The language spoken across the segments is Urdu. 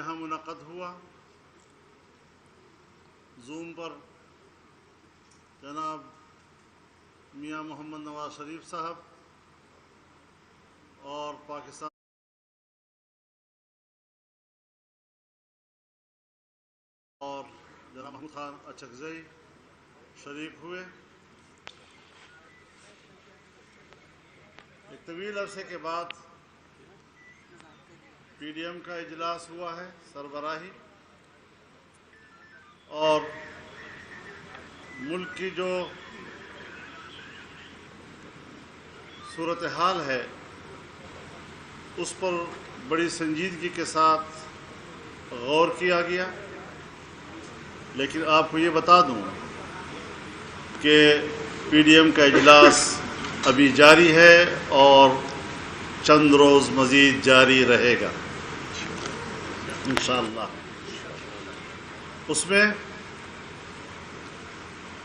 یہاں منعقد ہوا زوم پر جناب میاں محمد نواز شریف صاحب اور پاکستان اور جناب محمود خان اچکزئی شریک ہوئے. ایک طویل عرصے کے بعد پی ڈی ایم کا اجلاس ہوا ہے سربراہی، اور ملک کی جو صورتحال ہے اس پر بڑی سنجیدگی کے ساتھ غور کیا گیا. لیکن آپ کو یہ بتا دوں کہ پی ڈی ایم کا اجلاس ابھی جاری ہے اور چند روز مزید جاری رہے گا انشاءاللہ. اس میں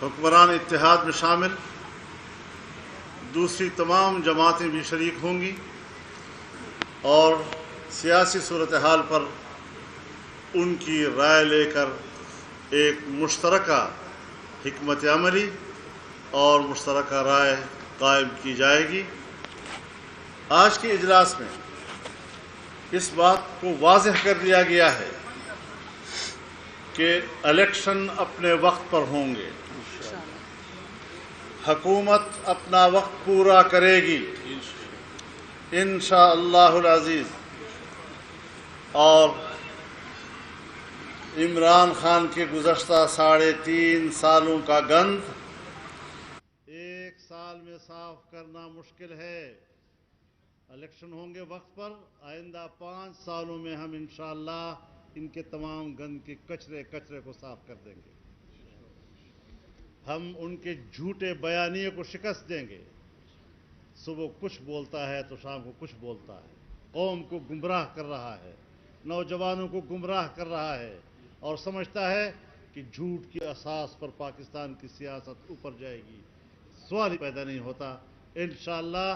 حکمران اتحاد میں شامل دوسری تمام جماعتیں بھی شریک ہوں گی اور سیاسی صورتحال پر ان کی رائے لے کر ایک مشترکہ حکمت عملی اور مشترکہ رائے قائم کی جائے گی. آج کے اجلاس میں اس بات کو واضح کر دیا گیا ہے کہ الیکشن اپنے وقت پر ہوں گے، حکومت اپنا وقت پورا کرے گی انشاءاللہ العزیز، اور عمران خان کے گزشتہ 3.5 سالوں کا گند ایک سال میں صاف کرنا مشکل ہے. الیکشن ہوں گے وقت پر، آئندہ 5 سالوں میں ہم انشاءاللہ ان کے تمام گند کے کچرے کو صاف کر دیں گے. ہم ان کے جھوٹے بیانیے کو شکست دیں گے. صبح کچھ بولتا ہے تو شام کو کچھ بولتا ہے، قوم کو گمراہ کر رہا ہے، نوجوانوں کو گمراہ کر رہا ہے، اور سمجھتا ہے کہ جھوٹ کی اساس پر پاکستان کی سیاست اوپر جائے گی. سوال ہی پیدا نہیں ہوتا. انشاءاللہ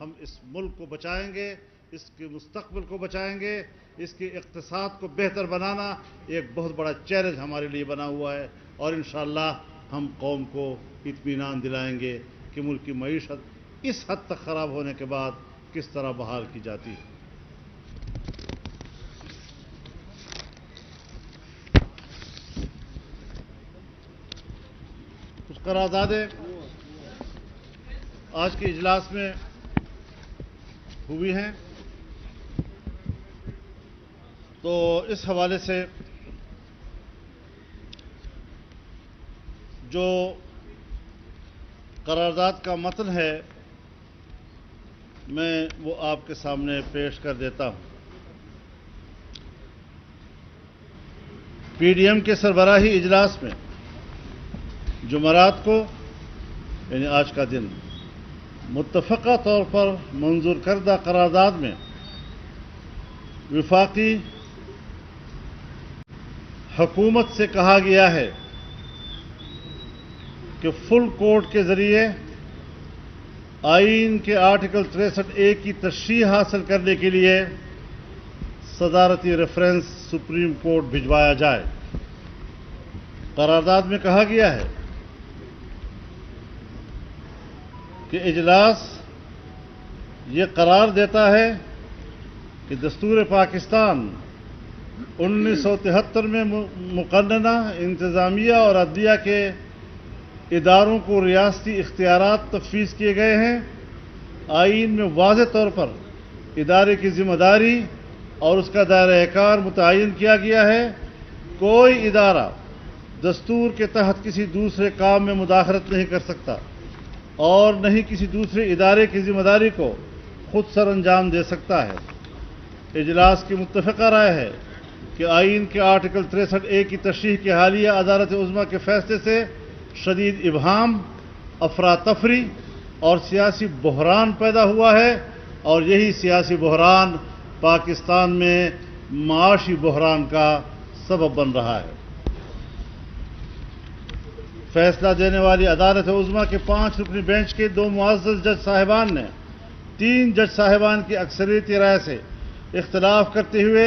ہم اس ملک کو بچائیں گے، اس کے مستقبل کو بچائیں گے. اس کے اقتصاد کو بہتر بنانا ایک بہت بڑا چیلنج ہمارے لیے بنا ہوا ہے، اور انشاءاللہ ہم قوم کو اطمینان دلائیں گے کہ ملک کی معیشت اس حد تک خراب ہونے کے بعد کس طرح بحال کی جاتی ہے. کچھ قراردادیں آج کے اجلاس میں ہوئی ہیں، تو اس حوالے سے جو قرارداد کا متن ہے میں وہ آپ کے سامنے پیش کر دیتا ہوں. پی ڈی ایم کے سربراہی اجلاس میں جمعرات کو یعنی آج کا دن متفقہ طور پر منظور کردہ قرارداد میں وفاقی حکومت سے کہا گیا ہے کہ فل کورٹ کے ذریعے آئین کے آرٹیکل 63A کی تشریح حاصل کرنے کے لیے صدارتی ریفرنس سپریم کورٹ بھجوایا جائے. قرارداد میں کہا گیا ہے کہ اجلاس یہ قرار دیتا ہے کہ دستور پاکستان 1973 میں مقننہ انتظامیہ اور عدلیہ کے اداروں کو ریاستی اختیارات تفویض کیے گئے ہیں. آئین میں واضح طور پر ادارے کی ذمہ داری اور اس کا دائرہ کار متعین کیا گیا ہے. کوئی ادارہ دستور کے تحت کسی دوسرے کام میں مداخلت نہیں کر سکتا اور نہ ہی کسی دوسرے ادارے کی ذمہ داری کو خود سر انجام دے سکتا ہے. اجلاس کی متفقہ رائے ہے کہ آئین کے آرٹیکل 63A کی تشریح کے حالیہ عدالت عظمیٰ کے فیصلے سے شدید ابہام، افراتفری اور سیاسی بحران پیدا ہوا ہے، اور یہی سیاسی بحران پاکستان میں معاشی بحران کا سبب بن رہا ہے. فیصلہ دینے والی عدالت عظمیٰ کے 5 رکنی بینچ کے 2 معزز جج صاحبان نے 3 جج صاحبان کی اکثریتی رائے سے اختلاف کرتے ہوئے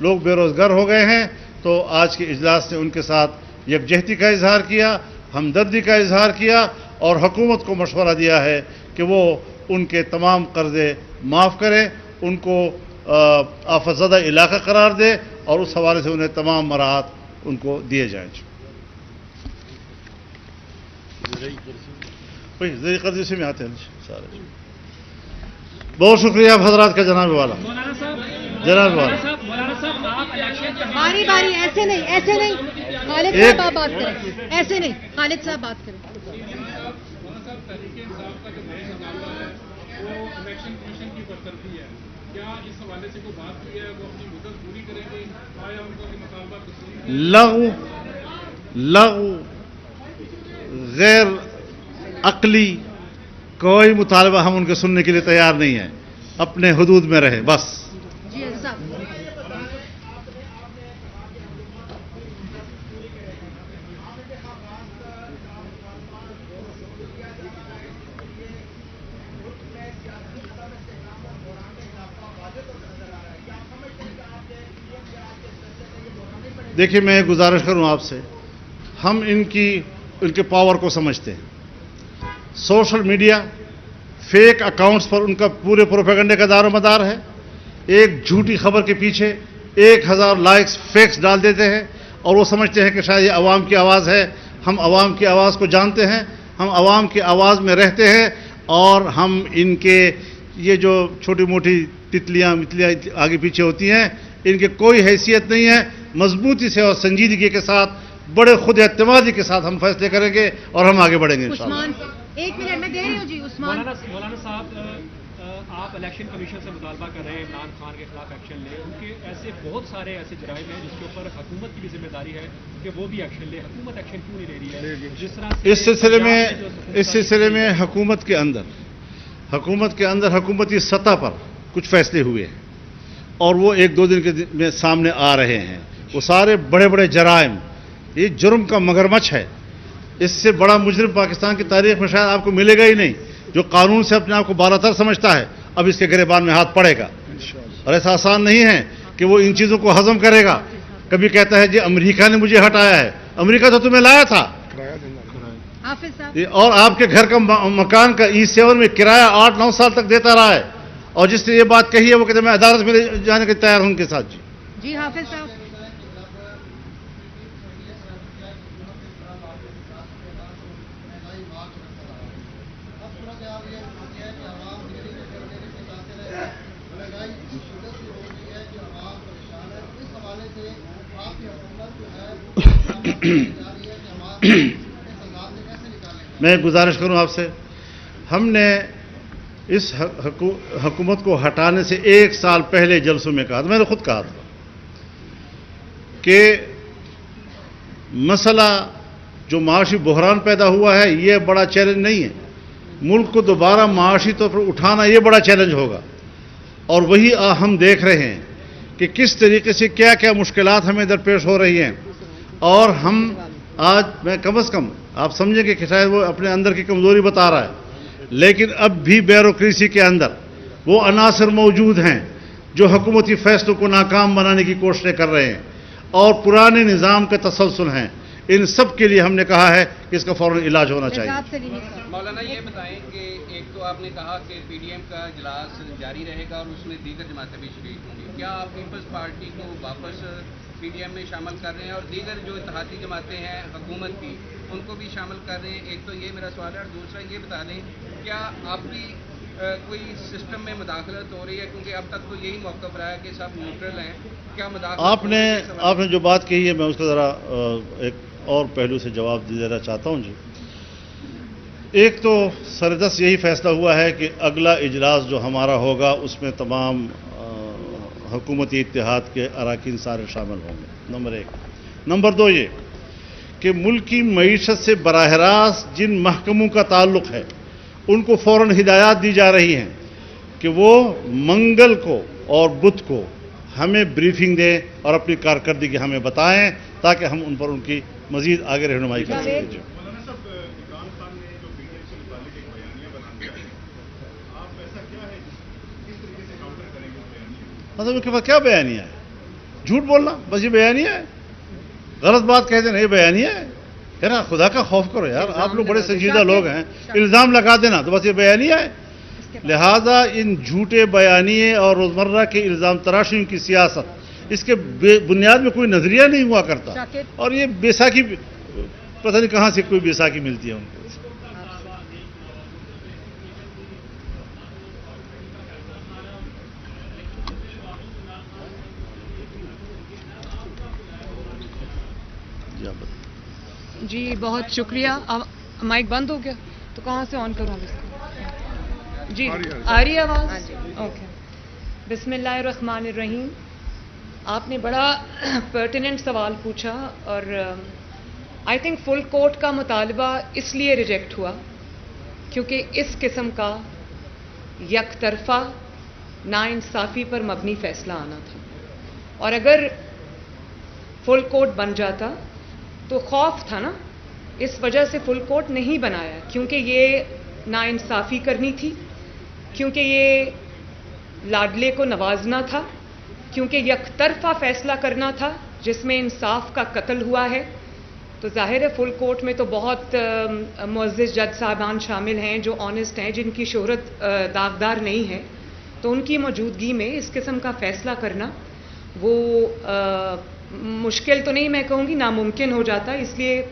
لوگ بے روزگار ہو گئے ہیں، تو آج کے اجلاس نے ان کے ساتھ یکجہتی کا اظہار کیا، ہمدردی کا اظہار کیا اور حکومت کو مشورہ دیا ہے کہ وہ ان کے تمام قرضے معاف کرے، ان کو آفت زدہ علاقہ قرار دے اور اس حوالے سے انہیں تمام مراحت ان کو دیے جائیں۔ زیر قرضی سے میں آتے ہیں سارے۔ بہت شکریہ آپ حضرات کا جناب والا، جناب والا۔ باری باری ایسے نہیں، ایسے نہیں، خالد صاحب آپ بات کریں، ایسے نہیں، خالد صاحب بات کریں۔ لغو غیر عقلی کوئی مطالبہ ہم ان کے سننے کے لیے تیار نہیں ہیں، اپنے حدود میں رہے بس۔ جی صاحب، دیکھیے میں گزارش کروں آپ سے، ہم ان کے پاور کو سمجھتے ہیں۔ سوشل میڈیا فیک اکاؤنٹس پر ان کا پورے پروپیگنڈے کا دار و مدار ہے۔ ایک جھوٹی خبر کے پیچھے 1000 لائکس فیکس ڈال دیتے ہیں اور وہ سمجھتے ہیں کہ شاید یہ عوام کی آواز ہے۔ ہم عوام کی آواز کو جانتے ہیں، ہم عوام کی آواز میں رہتے ہیں اور ہم ان کے یہ جو چھوٹی موٹی تتلیاں آگے پیچھے ہوتی ہیں، ان کی کوئی حیثیت نہیں ہے۔ مضبوطی سے اور سنجیدگی کے ساتھ، بڑے خود اعتمادی کے ساتھ ہم فیصلے کریں گے اور ہم آگے بڑھیں گے انشاءاللہ۔ عثمان، ایک منٹ میں دے رہی ہوں جی عثمان۔ مولانا صاحب، آپ الیکشن کمیشن سے مطالبہ کر رہے ہیں عمران خان کے خلاف ایکشن لے، ان کے ایسے بہت سارے ایسے جرائم ہیں جس کے اوپر حکومت کی بھی ذمہ داری ہے کہ وہ بھی ایکشن لے، حکومت ایکشن کیوں نہیں لے رہی ہے؟ جس طرح اس سلسلے میں حکومت کے اندر حکومتی سطح پر کچھ فیصلے ہوئے ہیں اور وہ 1-2 دن کے میں سامنے آ رہے ہیں۔ وہ سارے بڑے بڑے جرائم، یہ جرم کا مگرمچھ ہے۔ اس سے بڑا مجرم پاکستان کی تاریخ میں شاید آپ کو ملے گا ہی نہیں، جو قانون سے اپنے آپ کو بالاتر سمجھتا ہے، اب اس کے گریبان میں ہاتھ پڑے گا۔ اور ایسا آسان نہیں ہے کہ وہ ان چیزوں کو ہضم کرے گا۔ کبھی کہتا ہے جی امریکہ نے مجھے ہٹایا ہے، امریکہ تو تمہیں لایا تھا۔ حافظ صاحب، اور آپ کے گھر کا مکان کا E7 میں کرایہ 8-9 سال تک دیتا رہا ہے، اور جس نے یہ بات کہی ہے وہ کہتے ہیں میں عدالت میں جانے کے تیار ہوں ان کے ساتھ۔ جی حافظ صاحب، میں گزارش کروں آپ سے، ہم نے اس حکومت کو ہٹانے سے 1 سال پہلے جلسوں میں کہا تھا، میں نے خود کہا تھا کہ مسئلہ جو معاشی بحران پیدا ہوا ہے یہ بڑا چیلنج نہیں ہے، ملک کو دوبارہ معاشی طور پر اٹھانا یہ بڑا چیلنج ہوگا، اور وہی ہم دیکھ رہے ہیں کہ کس طریقے سے کیا کیا مشکلات ہمیں درپیش ہو رہی ہیں، اور ہم آج میں کم از کم آپ سمجھیں گے کہ شاید وہ اپنے اندر کی کمزوری بتا رہا ہے، لیکن اب بھی بیوروکریسی کے اندر وہ عناصر موجود ہیں جو حکومتی فیصلوں کو ناکام بنانے کی کوششیں کر رہے ہیں اور پرانے نظام کے تسلسل ہیں۔ ان سب کے لیے ہم نے کہا ہے کہ اس کا فوراً علاج ہونا چاہیے۔ مولانا یہ بتائیں کہ ایک تو آپ نے کہا کہ پی ڈی ایم کا اجلاس جاری رہے گا اور اس میں دیگر جماعتیں بھی شریک ہوں گی، کیا آپ پیپلز پارٹی کو واپس پی ڈی ایم میں شامل کر رہے ہیں اور دیگر جو اتحادی جماعتیں ہیں حکومت کی ان کو بھی شامل کر رہے ہیں؟ ایک تو یہ میرا سوال ہے، اور دوسرا یہ بتا دیں کیا آپ کی کوئی سسٹم میں مداخلت ہو رہی ہے، کیونکہ اب تک تو یہی موقف رہا ہے کہ سب نیوٹرل ہیں، کیا مداخلت آپ نے جو بات کہی ہے میں اس کو ذرا ایک اور پہلو سے جواب دینا چاہتا ہوں جی۔ ایک تو سردست یہی فیصلہ ہوا ہے کہ اگلا اجلاس جو ہمارا ہوگا اس میں تمام حکومتی اتحاد کے اراکین سارے شامل ہوں گے، نمبر 1۔ نمبر 2 یہ کہ ملک کی معیشت سے براہ راست جن محکموں کا تعلق ہے ان کو فوراً ہدایات دی جا رہی ہیں کہ وہ منگل کو اور بدھ کو ہمیں بریفنگ دیں اور اپنی کارکردگی ہمیں بتائیں تاکہ ہم ان پر ان کی مزید آگے رہنمائی کر سکیں۔ مطلب ان کے پاس کیا بیانیہ ہے؟ جھوٹ بولنا بس یہ بیانیہ ہے. غلط بات کہتے نہیں بیانیہ ہے. یار خدا کا خوف کرو یار, آپ لوگ بڑے سنجیدہ لوگ ہیں, الزام لگا دینا تو بس یہ بیانیہ ہے. لہذا ان جھوٹے بیانیے اور روزمرہ کے الزام تراشی کی سیاست, اس کے بنیاد میں کوئی نظریہ نہیں ہوا کرتا. اور یہ بیساکھی, پتہ نہیں کہاں سے کوئی بیساکھی ملتی ہے ان کو. جی بہت شکریہ. مائک بند ہو گیا تو کہاں سے آن کروں اس کو؟ جی آ رہی ہے آواز؟ اوکے. بسم اللہ الرحمن الرحیم. آپ نے بڑا پرٹیننٹ سوال پوچھا, اور آئی تھنک فل کورٹ کا مطالبہ اس لیے ریجیکٹ ہوا کیونکہ اس قسم کا یک طرفہ ناانصافی پر مبنی فیصلہ آنا تھا. اور اگر فل کورٹ بن جاتا تو خوف تھا نا, اس وجہ سے فل کورٹ نہیں بنایا, کیونکہ یہ ناانصافی کرنی تھی, کیونکہ یہ لاڈلے کو نوازنا تھا, کیونکہ یک طرفہ فیصلہ کرنا تھا جس میں انصاف کا قتل ہوا ہے. تو ظاہر ہے فل کورٹ میں تو بہت معزز جج صاحبان شامل ہیں جو آنیسٹ ہیں, جن کی شہرت داغدار نہیں ہے, تو ان کی موجودگی میں اس قسم کا فیصلہ کرنا وہ مشکل تو نہیں میں کہوں گی, ناممکن ہو جاتا. اس لیے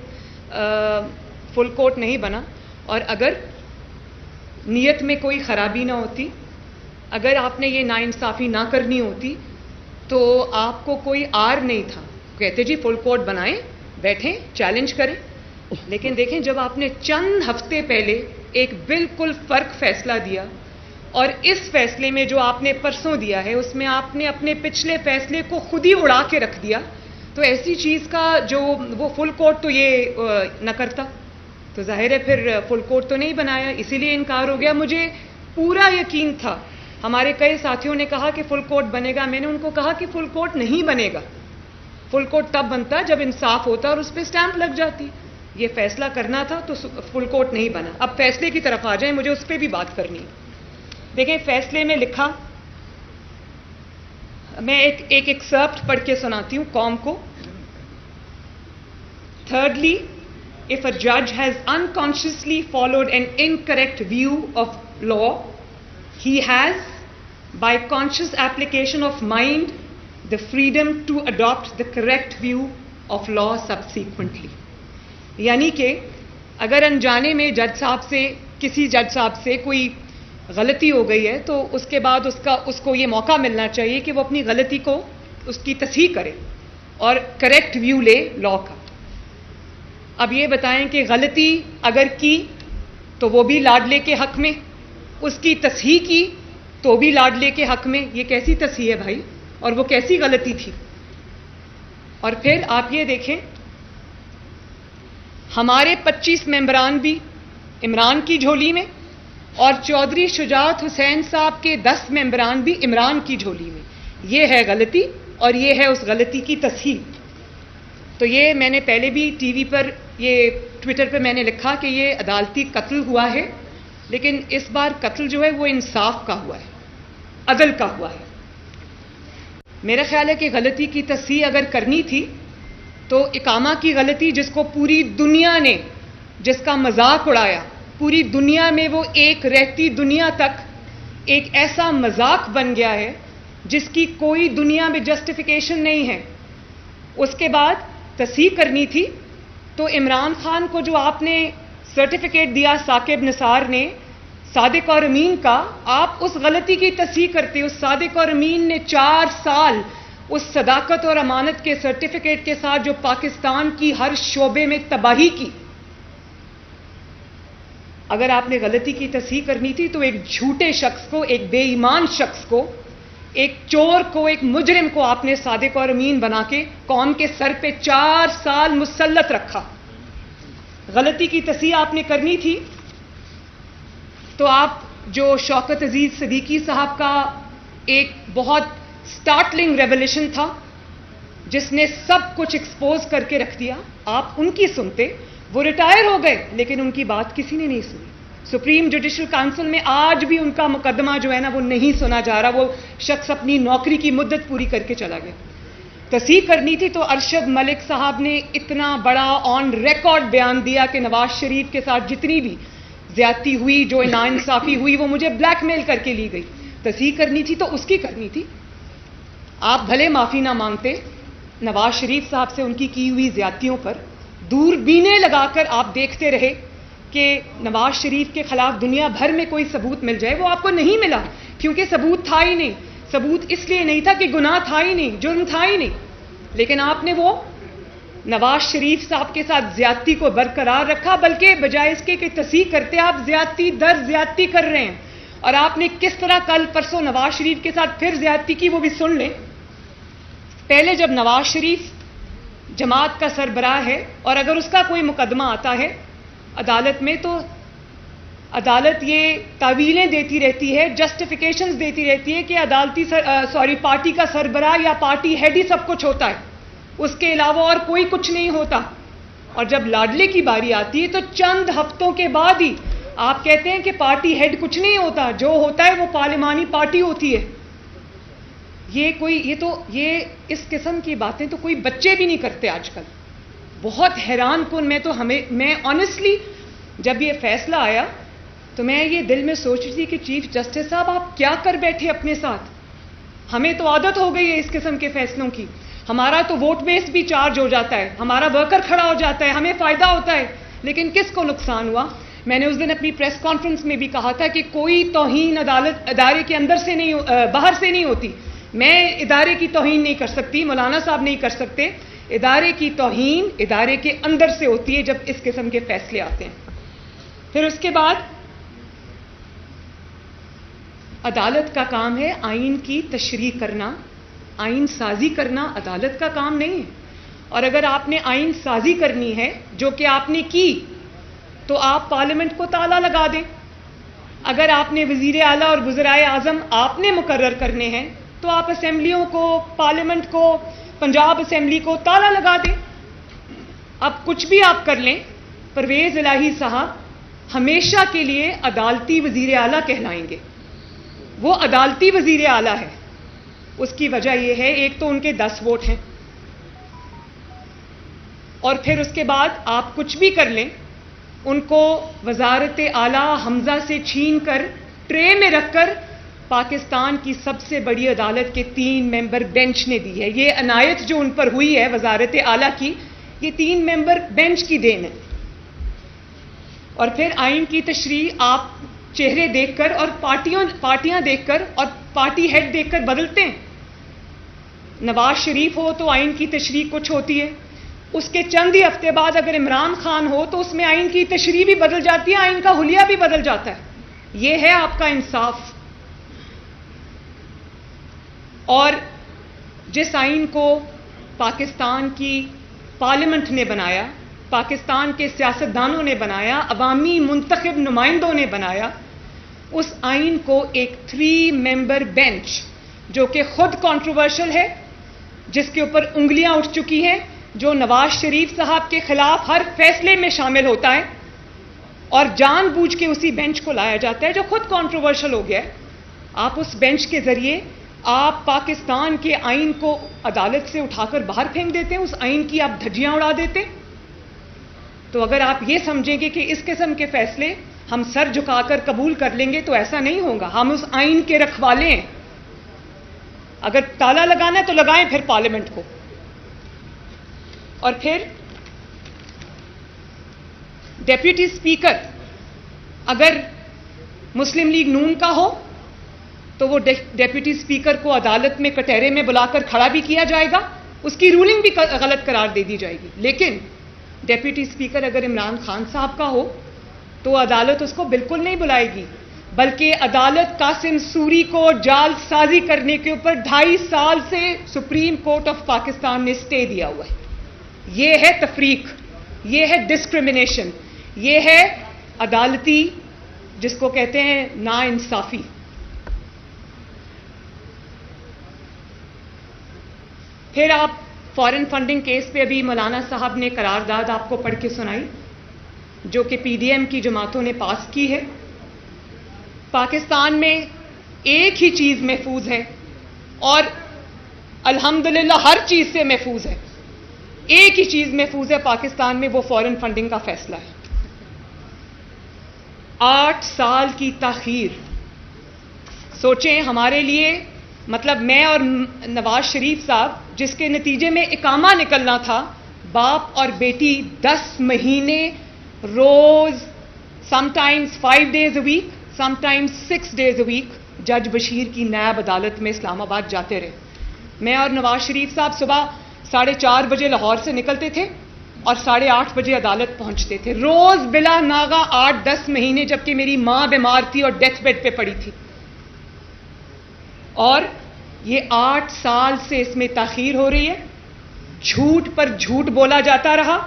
فل کورٹ نہیں بنا. اور اگر نیت میں کوئی خرابی نہ ہوتی, اگر آپ نے یہ ناانصافی نہ کرنی ہوتی تو آپ کو کوئی آر نہیں تھا. کہتے جی فل کورٹ بنائیں, بیٹھیں, چیلنج کریں. لیکن دیکھیں جب آپ نے چند ہفتے پہلے ایک بالکل فرق فیصلہ دیا, اور اس فیصلے میں جو آپ نے پرسوں دیا ہے اس میں آپ نے اپنے پچھلے فیصلے کو خود ہی اڑا کے رکھ دیا, تو ایسی چیز کا جو وہ فل کورٹ تو یہ نہ کرتا, تو ظاہر ہے پھر فل کورٹ تو نہیں بنایا, اسی لیے انکار ہو گیا. مجھے پورا یقین تھا, ہمارے کئی ساتھیوں نے کہا کہ فل کورٹ بنے گا, میں نے ان کو کہا کہ فل کورٹ نہیں بنے گا. فل کورٹ تب بنتا جب انصاف ہوتا اور اس پہ اسٹیمپ لگ جاتی. یہ فیصلہ کرنا تھا تو فل کورٹ نہیں بنا. اب فیصلے کی طرف آ جائیں, مجھے اس پہ بھی بات کرنی ہے. دیکھیں فیصلے میں لکھا, میں ایک ایکسرپٹ پڑھ کے سناتی ہوں قوم کو. Thirdly, if a judge has unconsciously followed an incorrect view of law, he has, by conscious application of mind, the freedom to adopt the correct view of law subsequently. یعنی کہ اگر انجانے میں جج صاحب سے, کسی جج صاحب سے کوئی غلطی ہو گئی ہے تو اس کے بعد اس کو یہ موقع ملنا چاہیے کہ وہ اپنی غلطی کو, اس کی تصحیح کرے اور کریکٹ ویو لے لا کا. اب یہ بتائیں کہ غلطی اگر کی تو وہ بھی لاڈلے کے حق میں, اس کی تصحیح کی تو بھی لاڈلے کے حق میں. یہ کیسی تصحیح ہے بھائی, اور وہ کیسی غلطی تھی. اور پھر آپ یہ دیکھیں, ہمارے 25 ممبران بھی عمران کی جھولی میں, اور چودھری شجاعت حسین صاحب کے 10 ممبران بھی عمران کی جھولی میں. یہ ہے غلطی, اور یہ ہے اس غلطی کی تصحیح. تو یہ میں نے پہلے بھی ٹی وی پر, یہ ٹویٹر پہ میں نے لکھا کہ یہ عدالتی قتل ہوا ہے, لیکن اس بار قتل جو ہے وہ انصاف کا ہوا ہے, عدل کا ہوا ہے. میرا خیال ہے کہ غلطی کی تصحیح اگر کرنی تھی تو اقامہ کی غلطی, جس کو پوری دنیا نے, جس کا مذاق اڑایا, پوری دنیا میں وہ ایک رہتی دنیا تک ایک ایسا مذاق بن گیا ہے جس کی کوئی دنیا میں جسٹیفیکیشن نہیں ہے. اس کے بعد تصحیح کرنی تھی تو عمران خان کو جو آپ نے سرٹیفکیٹ دیا ثاقب نثار نے صادق اور امین کا, آپ اس غلطی کی تصحیح کرتے. اس صادق اور امین نے 4 سال اس صداقت اور امانت کے سرٹیفکیٹ کے ساتھ جو پاکستان کی ہر شعبے میں تباہی کی, اگر آپ نے غلطی کی تصحیح کرنی تھی تو ایک جھوٹے شخص کو, ایک بے ایمان شخص کو, ایک چور کو, ایک مجرم کو آپ نے صادق اور امین بنا کے قوم کے سر پہ 4 سال مسلط رکھا. غلطی کی تصحیح آپ نے کرنی تھی تو آپ جو شوکت عزیز صدیقی صاحب کا ایک بہت سٹارٹلنگ ریولیشن تھا جس نے سب کچھ ایکسپوز کر کے رکھ دیا, آپ ان کی سنتے. وہ ریٹائر ہو گئے لیکن ان کی بات کسی نے نہیں سنی. سپریم جوڈیشل کونسل میں آج بھی ان کا مقدمہ جو ہے نا وہ نہیں سنا جا رہا. وہ شخص اپنی نوکری کی مدت پوری کر کے چلا گیا. تصحیح کرنی تھی تو ارشد ملک صاحب نے اتنا بڑا آن ریکارڈ بیان دیا کہ نواز شریف کے ساتھ جتنی بھی زیادتی ہوئی، جو ناانصافی ہوئی، وہ مجھے بلیک میل کر کے لی گئی. تصحیح کرنی تھی تو اس کی کرنی تھی. آپ بھلے معافی نہ مانگتے، نواز شریف صاحب سے ان کی ہوئی زیادتیوں پر دوربینیں لگا کر آپ دیکھتے رہے کہ نواز شریف کے خلاف دنیا بھر میں کوئی ثبوت مل جائے. وہ آپ کو نہیں ملا کیونکہ ثبوت تھا ہی نہیں. ثبوت اس لیے نہیں تھا کہ گناہ تھا ہی نہیں، جرم تھا ہی نہیں. لیکن آپ نے وہ نواز شریف صاحب کے ساتھ زیادتی کو برقرار رکھا، بلکہ بجائے اس کے کہ تصحیح کرتے آپ زیادتی در زیادتی کر رہے ہیں. اور آپ نے کس طرح کل پرسوں نواز شریف کے ساتھ پھر زیادتی کی وہ بھی سن لیں. پہلے جب نواز شریف جماعت کا سربراہ ہے اور اگر اس کا کوئی مقدمہ آتا ہے عدالت میں تو عدالت یہ تعویلیں دیتی رہتی ہے، جسٹیفیکیشنز دیتی رہتی ہے کہ پارٹی کا سربراہ یا پارٹی ہیڈ ہی سب کچھ ہوتا ہے، اس کے علاوہ اور کوئی کچھ نہیں ہوتا. اور جب لاڈلے کی باری آتی ہے تو چند ہفتوں کے بعد ہی آپ کہتے ہیں کہ پارٹی ہیڈ کچھ نہیں ہوتا، جو ہوتا ہے وہ پارلیمانی پارٹی ہوتی ہے. یہ اس قسم کی باتیں تو کوئی بچے بھی نہیں کرتے آج کل. بہت حیران کن. میں آنیسٹلی جب یہ فیصلہ آیا تو میں یہ دل میں سوچ رہی تھی کہ چیف جسٹس صاحب آپ کیا کر بیٹھے اپنے ساتھ. ہمیں تو عادت ہو گئی ہے اس قسم کے فیصلوں کی. ہمارا تو ووٹ بیس بھی چارج ہو جاتا ہے، ہمارا ورکر کھڑا ہو جاتا ہے، ہمیں فائدہ ہوتا ہے. لیکن کس کو نقصان ہوا؟ میں نے اس دن اپنی پریس کانفرنس میں بھی کہا تھا کہ کوئی توہین عدالت ادارے کے اندر سے نہیں، باہر سے نہیں ہوتی. میں ادارے کی توہین نہیں کر سکتی، مولانا صاحب نہیں کر سکتے. ادارے کی توہین ادارے کے اندر سے ہوتی ہے جب اس قسم کے فیصلے آتے ہیں. پھر اس کے بعد عدالت کا کام ہے آئین کی تشریح کرنا، آئین سازی کرنا عدالت کا کام نہیں ہے. اور اگر آپ نے آئین سازی کرنی ہے جو کہ آپ نے کی تو آپ پارلیمنٹ کو تالا لگا دیں. اگر آپ نے وزیر اعلیٰ اور وزرائے اعظم آپ نے مقرر کرنے ہیں تو آپ اسمبلیوں کو، پارلیمنٹ کو، پنجاب اسمبلی کو تالا لگا دیں. اب کچھ بھی آپ کر لیں، پرویز الہی صاحب ہمیشہ کے لیے عدالتی وزیر اعلیٰ کہلائیں گے. وہ عدالتی وزیر اعلیٰ ہے. اس کی وجہ یہ ہے ایک تو ان کے 10 ووٹ ہیں اور پھر اس کے بعد آپ کچھ بھی کر لیں ان کو وزارت اعلیٰ حمزہ سے چھین کر ٹرے میں رکھ کر پاکستان کی سب سے بڑی عدالت کے 3 ممبر بینچ نے دی ہے. یہ عنایت جو ان پر ہوئی ہے وزارت اعلیٰ کی، یہ 3 ممبر بینچ کی دین ہے. اور پھر آئین کی تشریح آپ چہرے دیکھ کر اور پارٹیاں دیکھ کر اور پارٹی ہیڈ دیکھ کر بدلتے ہیں. نواز شریف ہو تو آئین کی تشریح کچھ ہوتی ہے، اس کے چند ہی ہفتے بعد اگر عمران خان ہو تو اس میں آئین کی تشریح بھی بدل جاتی ہے، آئین کا حلیہ بھی بدل جاتا ہے. یہ ہے آپ کا انصاف. اور جس آئین کو پاکستان کی پارلیمنٹ نے بنایا، پاکستان کے سیاستدانوں نے بنایا، عوامی منتخب نمائندوں نے بنایا، اس آئین کو ایک 3 ممبر بینچ جو کہ خود کنٹروورشل ہے، جس کے اوپر انگلیاں اٹھ چکی ہیں، جو نواز شریف صاحب کے خلاف ہر فیصلے میں شامل ہوتا ہے اور جان بوجھ کے اسی بینچ کو لایا جاتا ہے جو خود کنٹروورشل ہو گیا ہے. آپ اس بینچ کے ذریعے آپ پاکستان کے آئین کو عدالت سے اٹھا کر باہر پھینک دیتے ہیں، اس آئین کی آپ دھجیاں اڑا دیتے. تو اگر آپ یہ سمجھیں گے کہ اس قسم کے فیصلے ہم سر جھکا کر قبول کر لیں گے تو ایسا نہیں ہوگا. ہم اس آئین کے رکھوالے ہیں. اگر تالا لگانا ہے تو لگائیں پھر پارلیمنٹ کو. اور پھر ڈیپٹی اسپیکر اگر مسلم لیگ نون کا ہو تو وہ ڈیپٹی اسپیکر کو عدالت میں کٹہرے میں بلا کر کھڑا بھی کیا جائے گا، اس کی رولنگ بھی غلط قرار دے دی جائے گی. لیکن ڈیپٹی اسپیکر اگر عمران خان صاحب کا ہو تو عدالت اس کو بالکل نہیں بلائے گی، بلکہ عدالت قاسم سوری کو جال سازی کرنے کے اوپر 2.5 سال سے سپریم کورٹ آف پاکستان نے اسٹے دیا ہوا ہے. یہ ہے تفریق، یہ ہے ڈسکرمنیشن، یہ ہے عدالتی جس کو کہتے ہیں نا انصافی. پھر آپ فارن فنڈنگ کیس پہ ابھی مولانا صاحب نے قرارداد آپ کو پڑھ کے سنائی جو کہ پی ڈی ایم کی جماعتوں نے پاس کی ہے. پاکستان میں ایک ہی چیز محفوظ ہے اور الحمدللہ ہر چیز سے محفوظ ہے. ایک ہی چیز محفوظ ہے پاکستان میں, وہ فورن فنڈنگ کا فیصلہ ہے. 8 سال کی تاخیر. سوچیں ہمارے لیے, مطلب میں اور نواز شریف صاحب جس کے نتیجے میں اقامہ نکلنا تھا, باپ اور بیٹی 10 مہینے روز, sometimes 5 days a week, sometimes 6 days a week جج بشیر کی نیب عدالت میں اسلام آباد جاتے رہے. میں اور نواز شریف صاحب صبح 4:30 بجے لاہور سے نکلتے تھے اور 8:30 بجے عدالت پہنچتے تھے, روز بلا ناغہ 8-10 مہینے, جبکہ میری ماں بیمار تھی اور ڈیتھ بیڈ پہ پڑی تھی. اور یہ 8 سال سے اس میں تاخیر ہو رہی ہے. جھوٹ پر جھوٹ بولا جاتا رہا.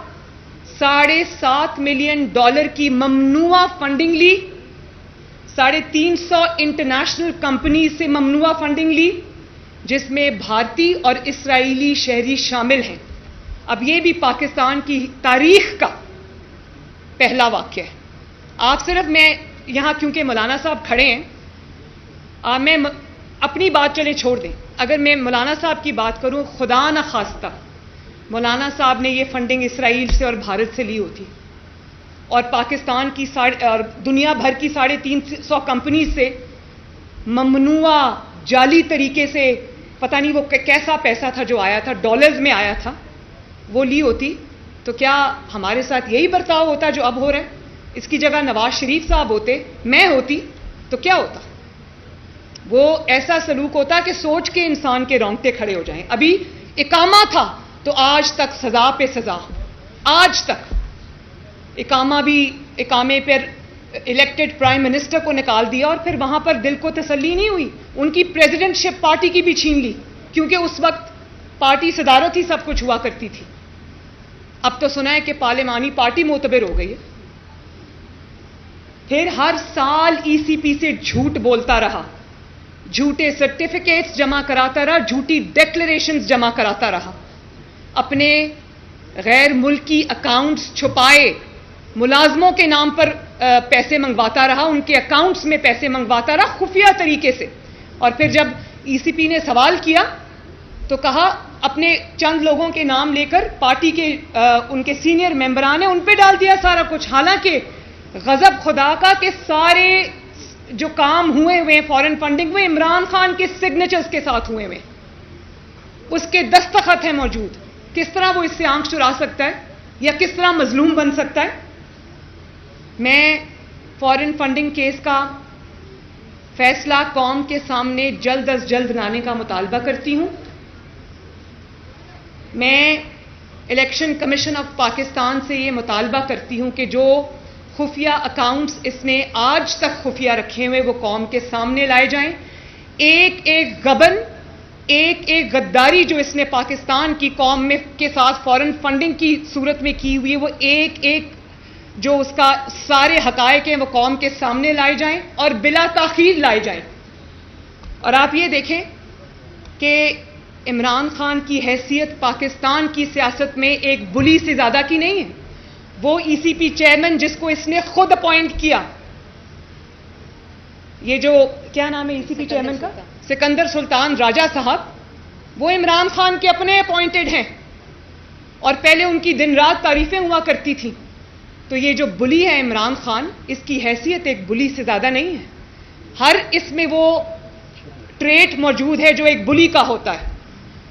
$7.5 ملین کی ممنوعہ فنڈنگ لی, 350 انٹرنیشنل کمپنیز سے ممنوعہ فنڈنگ لی, جس میں بھارتی اور اسرائیلی شہری شامل ہیں. اب یہ بھی پاکستان کی تاریخ کا پہلا واقعہ ہے. آپ صرف, میں یہاں کیونکہ مولانا صاحب کھڑے ہیں, میں اپنی بات چلے چھوڑ دیں. اگر میں مولانا صاحب کی بات کروں, خدا نہ خواستہ مولانا صاحب نے یہ فنڈنگ اسرائیل سے اور بھارت سے لی ہوتی اور پاکستان کی اور دنیا بھر کی 350 کمپنیز سے ممنوعہ جعلی طریقے سے, پتہ نہیں وہ کیسا پیسہ تھا جو آیا تھا, ڈالرز میں آیا تھا, وہ لی ہوتی, تو کیا ہمارے ساتھ یہی برتاؤ ہوتا جو اب ہو رہا ہے؟ اس کی جگہ نواز شریف صاحب ہوتے, میں ہوتی, تو کیا ہوتا؟ وہ ایسا سلوک ہوتا کہ سوچ کے انسان کے رونگٹے کھڑے ہو جائیں. ابھی اقامہ تھا تو آج تک سزا پہ سزا, آج تک اقامے پر الیکٹڈ پرائم منسٹر کو نکال دیا اور پھر وہاں پر دل کو تسلی نہیں ہوئی, ان کی پریزیڈنٹ شپ پارٹی کی بھی چھین لی, کیونکہ اس وقت پارٹی صدارت ہی سب کچھ ہوا کرتی تھی. اب تو سنا ہے کہ پارلیمانی پارٹی معتبر ہو گئی ہے. پھر ہر سال ای سی پی سے جھوٹ بولتا رہا, جھوٹے سرٹیفکیٹس جمع کراتا رہا, جھوٹی ڈیکلریشنز جمع کراتا رہا, اپنے غیر ملکی اکاؤنٹس چھپائے, ملازموں کے نام پر پیسے منگواتا رہا, ان کے اکاؤنٹس میں پیسے منگواتا رہا خفیہ طریقے سے. اور پھر جب ای سی پی نے سوال کیا تو کہا اپنے چند لوگوں کے نام لے کر, پارٹی کے ان کے سینئر ممبران ہیں, ان پہ ڈال دیا سارا کچھ. حالانکہ غضب خدا کا کہ سارے جو کام ہوئے ہوئے ہیں فورن فنڈنگ میں عمران خان کے سگنیچرز کے ساتھ ہوئے ہوئے, اس کے دستخط ہیں موجود. کس طرح وہ اس سے آنکھ چرا سکتا ہے یا کس طرح مظلوم بن سکتا ہے؟ میں فورن فنڈنگ کیس کا فیصلہ قوم کے سامنے جلد از جلد لانے کا مطالبہ کرتی ہوں. میں الیکشن کمیشن آف پاکستان سے یہ مطالبہ کرتی ہوں کہ جو خفیہ اکاؤنٹس اس نے آج تک خفیہ رکھے ہوئے وہ قوم کے سامنے لائے جائیں. ایک ایک غبن, ایک ایک غداری جو اس نے پاکستان کی قوم میں کے ساتھ فورن فنڈنگ کی صورت میں کی ہوئی ہے, وہ ایک ایک جو اس کا سارے حقائق ہیں وہ قوم کے سامنے لائے جائیں اور بلا تاخیر لائے جائیں. اور آپ یہ دیکھیں کہ عمران خان کی حیثیت پاکستان کی سیاست میں ایک بلی سے زیادہ کی نہیں ہے. وہ ای سی پی چیئرمین جس کو اس نے خود اپوائنٹ کیا, یہ جو کیا نام ہے ای سی پی چیئرمین کا, سکندر سلطان راجہ صاحب, وہ عمران خان کے اپنے اپوائنٹڈ ہیں اور پہلے ان کی دن رات تعریفیں ہوا کرتی تھیں. تو یہ جو بلی ہے عمران خان, اس کی حیثیت ایک بلی سے زیادہ نہیں ہے. ہر اس میں وہ ٹریٹ موجود ہے جو ایک بلی کا ہوتا ہے.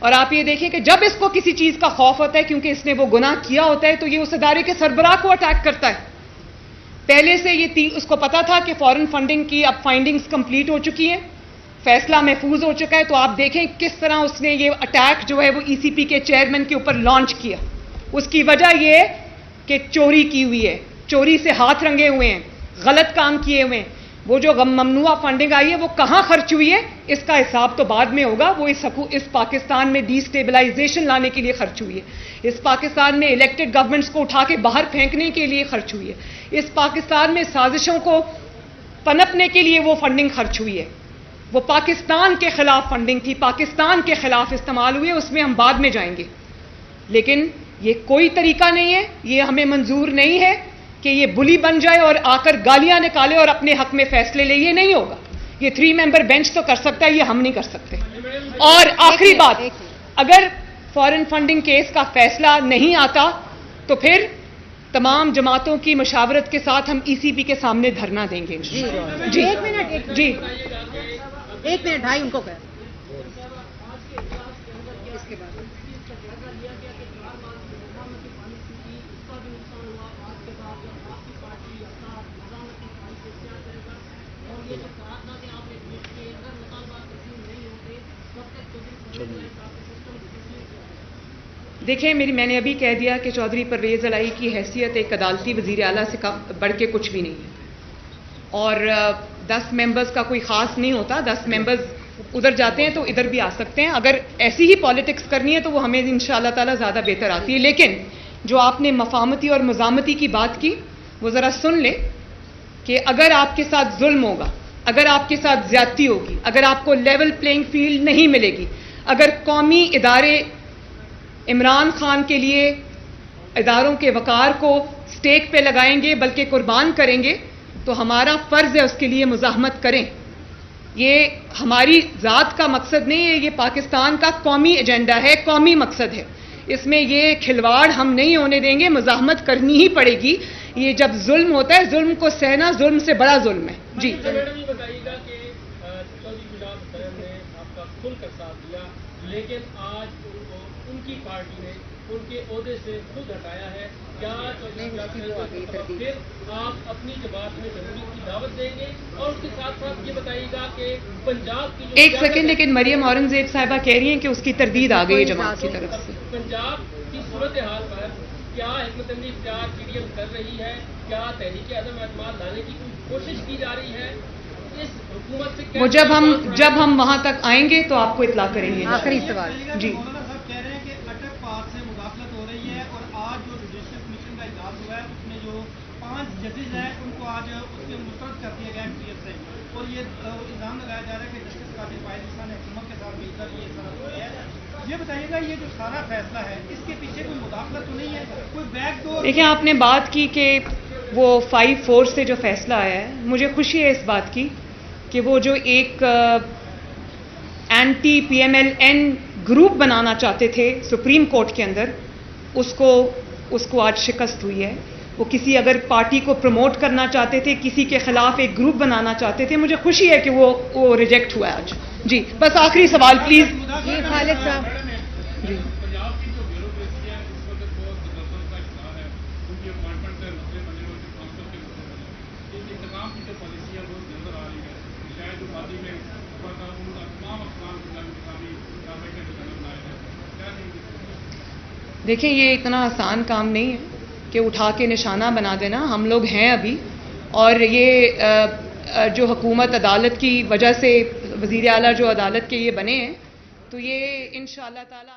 اور آپ یہ دیکھیں کہ جب اس کو کسی چیز کا خوف ہوتا ہے کیونکہ اس نے وہ گناہ کیا ہوتا ہے تو یہ اس ادارے کے سربراہ کو اٹیک کرتا ہے. پہلے سے یہ اس کو پتا تھا کہ فورن فنڈنگ کی اب فائنڈنگز کمپلیٹ ہو چکی ہیں, فیصلہ محفوظ ہو چکا ہے. تو آپ دیکھیں کس طرح اس نے یہ اٹیک جو ہے وہ ای سی پی کے چیئرمین کے اوپر لانچ کیا. اس کی وجہ یہ ہے کہ چوری کی ہوئی ہے, چوری سے ہاتھ رنگے ہوئے ہیں, غلط کام کیے ہوئے ہیں. وہ جو ممنوعہ فنڈنگ آئی ہے وہ کہاں خرچ ہوئی ہے اس کا حساب تو بعد میں ہوگا. وہ اس پاکستان میں ڈی اسٹیبلائزیشن لانے کے لیے خرچ ہوئی ہے, اس پاکستان میں الیکٹڈ گورنمنٹس کو اٹھا کے باہر پھینکنے کے لیے خرچ ہوئی ہے, اس پاکستان میں سازشوں کو پنپنے کے لیے وہ فنڈنگ خرچ ہوئی ہے. وہ پاکستان کے خلاف فنڈنگ تھی, پاکستان کے خلاف استعمال ہوئی ہے, اس میں ہم بعد میں جائیں گے. لیکن یہ کوئی طریقہ نہیں ہے, یہ ہمیں منظور نہیں ہے کہ یہ بلی بن جائے اور آ کر گالیاں نکالے اور اپنے حق میں فیصلے لے. یہ نہیں ہوگا. یہ 3 ممبر بینچ تو کر سکتا ہے, یہ ہم نہیں کر سکتے. اور آخری بات, اگر فارن فنڈنگ کیس کا فیصلہ نہیں آتا تو پھر تمام جماعتوں کی مشاورت کے ساتھ ہم ای سی پی کے سامنے دھرنا دیں گے. جی ایک منٹ جی ڈھائی ان کو کہ اس کے بعد دیکھیں میں نے ابھی کہہ دیا کہ چودھری پرویز الہی کی حیثیت ایک عدالتی وزیر اعلیٰ سے بڑھ کے کچھ بھی نہیں ہے, اور 10 ممبرز کا کوئی خاص نہیں ہوتا. 10 ممبرز ادھر جاتے ہیں تو ادھر بھی آ سکتے ہیں. اگر ایسی ہی پالیٹکس کرنی ہے تو وہ ہمیں انشاءاللہ تعالیٰ زیادہ بہتر آتی ہے. لیکن جو آپ نے مفاہمتی اور مزاحمتی کی بات کی وہ ذرا سن لیں کہ اگر آپ کے ساتھ ظلم ہوگا, اگر آپ کے ساتھ زیادتی ہوگی, اگر آپ کو لیول پلینگ فیلڈ نہیں ملے گی, اگر قومی ادارے عمران خان کے لیے اداروں کے وقار کو سٹیک پہ لگائیں گے بلکہ قربان کریں گے, تو ہمارا فرض ہے اس کے لیے مزاحمت کریں. یہ ہماری ذات کا مقصد نہیں ہے, یہ پاکستان کا قومی ایجنڈا ہے, قومی مقصد ہے. اس میں یہ کھلواڑ ہم نہیں ہونے دیں گے, مزاحمت کرنی ہی پڑے گی. یہ جب ظلم ہوتا ہے, ظلم کو سہنا ظلم سے بڑا ظلم ہے. جی میڈم یہ بتائیے گا کہ چودھری شجاعت حسین نے آپ کا کھل کر ساتھ دیا, لیکن آج ان کی پارٹی نے ان کے عہدے سے خود ہٹایا ہے. کیا چودھری شجاعت حسین کو پھر آپ اپنی جماعت میں جمہوریت کی دعوت دیں گے؟ اور اس کے ساتھ ساتھ یہ بتائیے گا کہ پنجاب کی ایک سیکنڈ, لیکن مریم اورنگزیب صاحبہ کہہ رہی ہیں کہ اس کی تردید آ گئی ہے جماعت کی طرف سے. پنجاب کی صورتحال پر کیا حکمت عملی اختیار پی ڈی ایم کر رہی ہے؟ کیا تحریک عدم اعتماد لانے کی کوشش کی جا رہی ہے؟ اس حکومت سے وہ جب ہم وہاں تک آئیں گے تو آپ کو اطلاع کریں گے. آخری سوال. جی مولانا صاحب کہہ رہے ہیں کہ اٹک پار سے مداخلت ہو رہی ہے, اور آج جو جوڈیشل کمیشن کا اجلاس ہوا ہے اس میں جو 5 ججز ہیں ان کو آج اس سے مسترد کر دیا گیا پی ایف سے, اور یہ الزام لگایا جا رہا ہے کہ جسٹس قادر فائز عیسیٰ نے حکومت کے ساتھ مل کر یہ سرحد ہوئی ہے. یہ بتائیے گا یہ جو سارا فیصلہ ہے اس کے پیچھے کوئی مداخلت تو نہیں ہے, کوئی بیک ڈور؟ دیکھیں, آپ نے بات کی کہ وہ 5-4 سے جو فیصلہ آیا ہے, مجھے خوشی ہے اس بات کی کہ وہ جو ایک anti P M L N گروپ بنانا چاہتے تھے سپریم کورٹ کے اندر, اس کو آج شکست ہوئی ہے. وہ کسی اگر پارٹی کو پروموٹ کرنا چاہتے تھے, کسی کے خلاف ایک گروپ بنانا چاہتے تھے, مجھے خوشی ہے کہ وہ ریجیکٹ ہوا ہے آج. جی بس آخری سوال پلیز. جی خالد صاحب. جی پنجاب کی جو بیوروکریسی ہے اس وقت بہت تدفر کا شکار ہے. ان کی اپوائنٹمنٹ سے مسئلے بنے ہوئے تھے, کونسل کے مسئلے بنے. اس انتظام کی جو پالیسی ہے وہ نظر آ رہی ہے. شاید جو ماضی میں ان تمام افغان انتظامی کارروائی کے نظر بنائے ہیں. کیا نہیں؟ دیکھیں, یہ اتنا آسان کام نہیں ہے کہ اٹھا کے نشانہ بنا دینا. ہم لوگ ہیں ابھی, اور یہ جو حکومت عدالت کی وجہ سے وزیر اعلیٰ جو عدالت کے یہ بنے ہیں, تو یہ انشاءاللہ تعالی